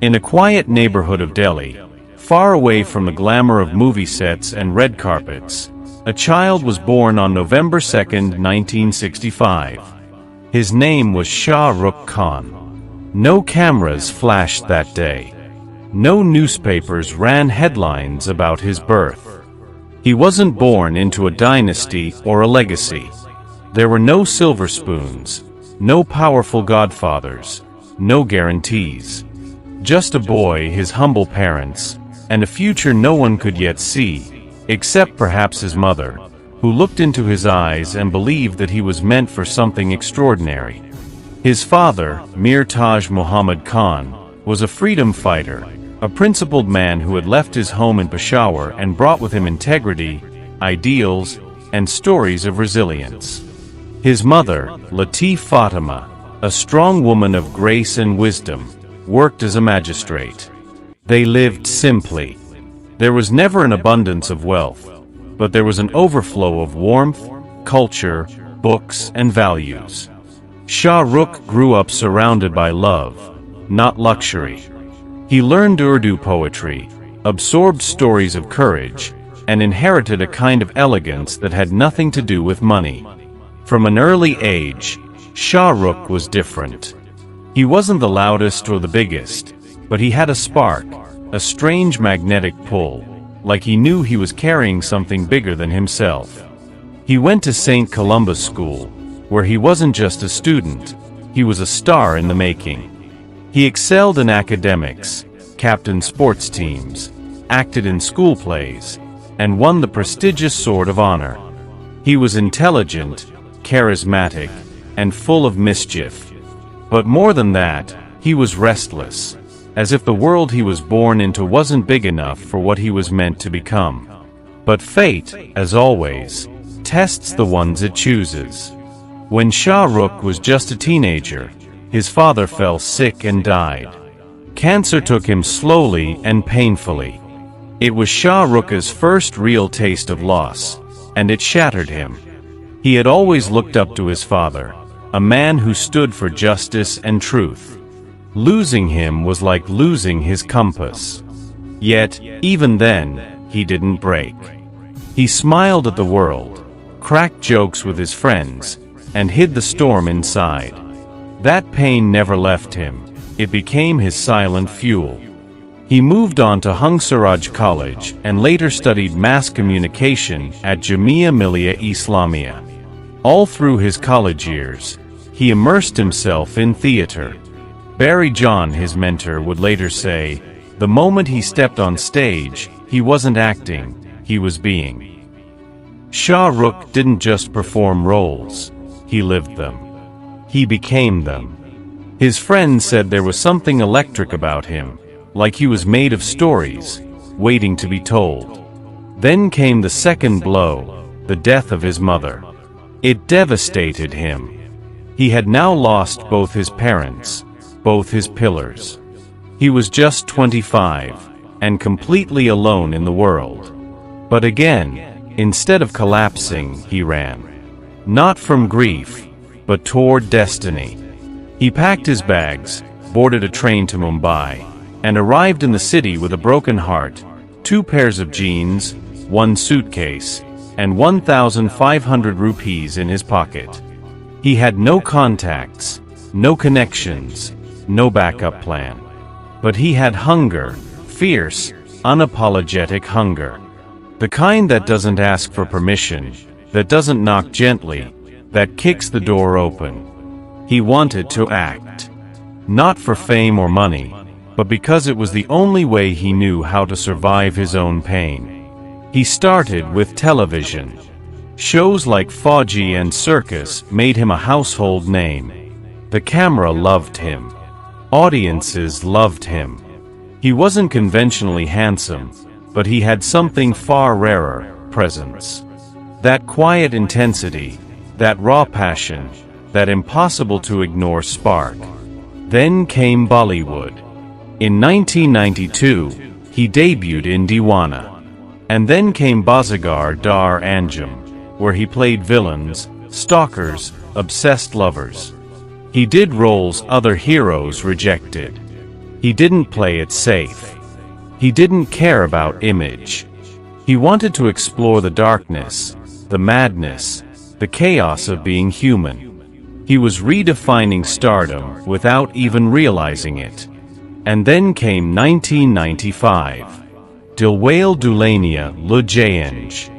In a quiet neighborhood of Delhi, far away from the glamour of movie sets and red carpets, a child was born on November 2, 1965. His name was Shah Rukh Khan. No cameras flashed that day. No newspapers ran headlines about his birth. He wasn't born into a dynasty or a legacy. There were no silver spoons, no powerful godfathers, no guarantees. Just a boy, his humble parents, and a future no one could yet see, except perhaps his mother, who looked into his eyes and believed that he was meant for something extraordinary. His father, Mir Taj Muhammad Khan, was a freedom fighter, a principled man who had left his home in Peshawar and brought with him integrity, ideals, and stories of resilience. His mother, Latif Fatima, a strong woman of grace and wisdom, worked as a magistrate. They lived simply. There was never an abundance of wealth, but there was an overflow of warmth, culture, books, and values. Shah Rukh grew up surrounded by love, not luxury. He learned Urdu poetry, absorbed stories of courage, and inherited a kind of elegance that had nothing to do with money. From an early age, Shah Rukh was different. He wasn't the loudest or the biggest, but he had a spark, a strange magnetic pull, like he knew he was carrying something bigger than himself. He went to St. Columba's School, where he wasn't just a student, he was a star in the making. He excelled in academics, captained sports teams, acted in school plays, and won the prestigious Sword of Honor. He was intelligent, charismatic, and full of mischief. But more than that, he was restless, as if the world he was born into wasn't big enough for what he was meant to become. But fate, as always, tests the ones it chooses. When Shah Rukh was just a teenager, his father fell sick and died. Cancer took him slowly and painfully. It was Shah Rukh's first real taste of loss, and it shattered him. He had always looked up to his father, a man who stood for justice and truth. Losing him was like losing his compass. Yet, even then, he didn't break. He smiled at the world, cracked jokes with his friends, and hid the storm inside. That pain never left him. It became his silent fuel. He moved on to Hungsaraj College and later studied mass communication at Jamia Millia Islamia. All through his college years, he immersed himself in theater. Barry John, his mentor, would later say, "The moment he stepped on stage, he wasn't acting, he was being." Shah Rukh didn't just perform roles, he lived them. He became them. His friends said there was something electric about him, like he was made of stories, waiting to be told. Then came the second blow, the death of his mother. It devastated him. He had now lost both his parents, both his pillars. He was just 25, and completely alone in the world. But again, instead of collapsing, he ran. Not from grief, but toward destiny. He packed his bags, boarded a train to Mumbai, and arrived in the city with a broken heart, 2 pairs of jeans, 1 suitcase, and 1,500 rupees in his pocket. He had no contacts, no connections, no backup plan. But he had hunger, fierce, unapologetic hunger. The kind that doesn't ask for permission, that doesn't knock gently, that kicks the door open. He wanted to act. Not for fame or money, but because it was the only way he knew how to survive his own pain. He started with television. Shows like Fauji and Circus made him a household name. The camera loved him. Audiences loved him. He wasn't conventionally handsome, but he had something far rarer, presence. That quiet intensity, that raw passion, that impossible to ignore spark. Then came Bollywood. In 1992, he debuted in Deewana. And then came Bazigar Dar Anjum, where he played villains, stalkers, obsessed lovers. He did roles other heroes rejected. He didn't play it safe. He didn't care about image. He wanted to explore the darkness, the madness, the chaos of being human. He was redefining stardom without even realizing it. And then came 1995. Dilwale Dulhania Le Jayenge.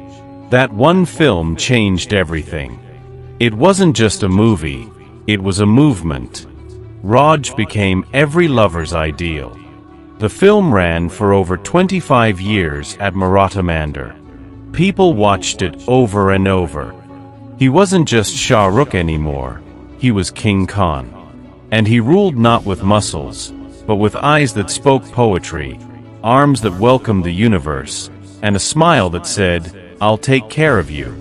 That one film changed everything. It wasn't just a movie, it was a movement. Raj became every lover's ideal. The film ran for over 25 years at Maratha Mandir. People watched it over and over. He wasn't just Shah Rukh anymore, he was King Khan. And he ruled not with muscles, but with eyes that spoke poetry, arms that welcomed the universe, and a smile that said, "I'll take care of you."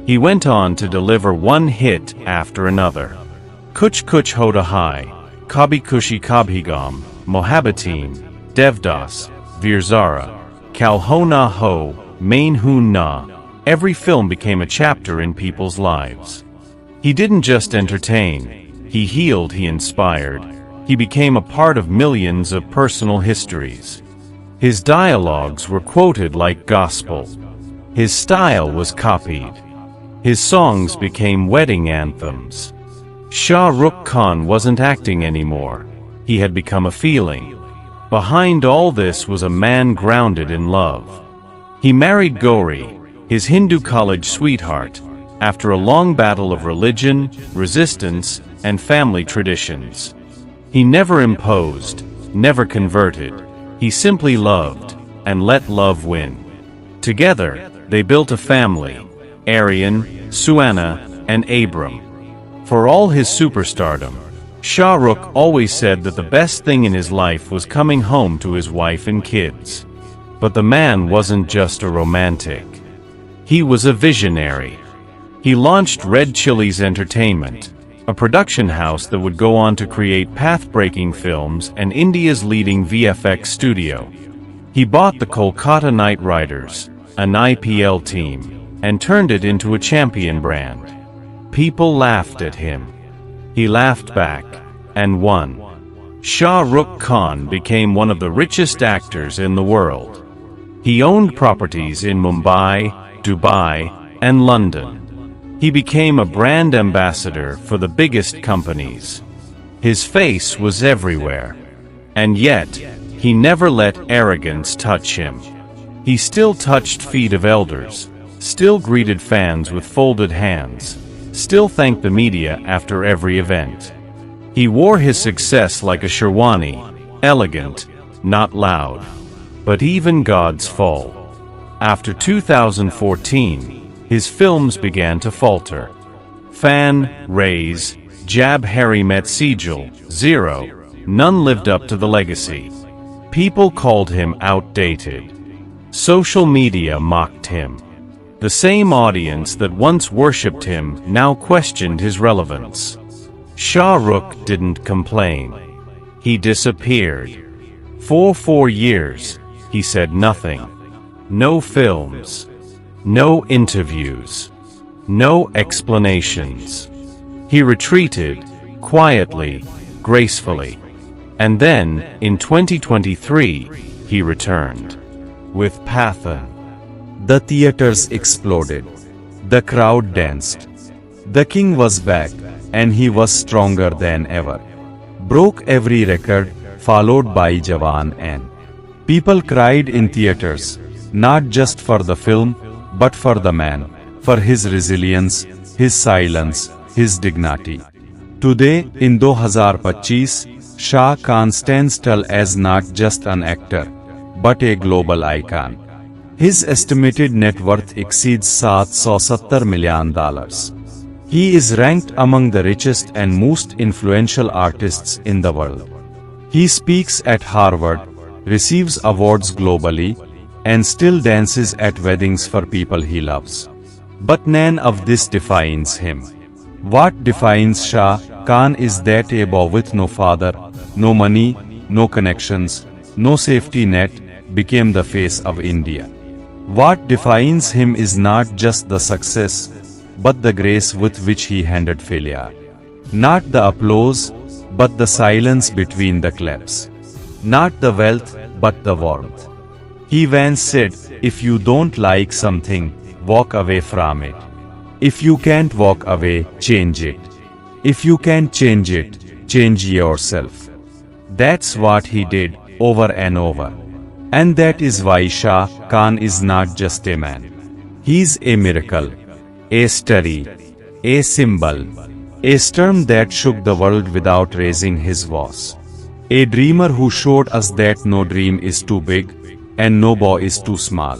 He went on to deliver one hit after another. Kuch Kuch Hota Hai, Kabhi Khushi Kabhi Gham, Mohabbateen, Devdas, Veer Zara, Kal Ho Na Ho, Main Hoon Na. Every film became a chapter in people's lives. He didn't just entertain, he healed, he inspired. He became a part of millions of personal histories. His dialogues were quoted like gospel. His style was copied. His songs became wedding anthems. Shah Rukh Khan wasn't acting anymore. He had become a feeling. Behind all this was a man grounded in love. He married Gauri, his Hindu college sweetheart, after a long battle of religion, resistance, and family traditions. He never imposed, never converted. He simply loved, and let love win. Together, they built a family, Aryan, Suana, and Abram. For all his superstardom, Shah Rukh always said that the best thing in his life was coming home to his wife and kids. But the man wasn't just a romantic. He was a visionary. He launched Red Chillies Entertainment, a production house that would go on to create path-breaking films and India's leading VFX studio. He bought the Kolkata Knight Riders, an IPL team, and turned it into a champion brand. People laughed at him. He laughed back, and won. Shah Rukh Khan became one of the richest actors in the world. He owned properties in Mumbai, Dubai, and London. He became a brand ambassador for the biggest companies. His face was everywhere. And yet, he never let arrogance touch him. He still touched feet of elders, still greeted fans with folded hands, still thanked the media after every event. He wore his success like a sherwani, elegant, not loud. But even gods fall. After 2014, his films began to falter. Fan, Raise, Jab Harry Met Sejal, Zero, none lived up to the legacy. People called him outdated. Social media mocked him. The same audience that once worshipped him now questioned his relevance. Shah Rukh didn't complain. He disappeared. For 4 years, he said nothing. No films. No interviews. No explanations. He retreated, quietly, gracefully. And then, in 2023, he returned. With Pathan. The theaters exploded. The crowd danced. The king was back, and he was stronger than ever. Broke every record, followed by Jawan and people cried in theaters, not just for the film, but for the man, for his resilience, his silence, his dignity. Today, in 2025, Shah Khan stands tall as not just an actor, but a global icon. His estimated net worth exceeds $770 million. He is ranked among the richest and most influential artists in the world. He speaks at Harvard, receives awards globally, and still dances at weddings for people he loves. But none of this defines him. What defines Shah Khan is that a boy with no father, no money, no connections, no safety net, became the face of India. What defines him is not just the success, but the grace with which he handled failure. Not the applause, but the silence between the claps. Not the wealth, but the warmth. He once said, if you don't like something, walk away from it. If you can't walk away, change it. If you can't change it, change yourself. That's what he did, over and over. And that is why Shah Khan is not just a man. He's a miracle, a story, a symbol, a storm that shook the world without raising his voice. A dreamer who showed us that no dream is too big and no boy is too small.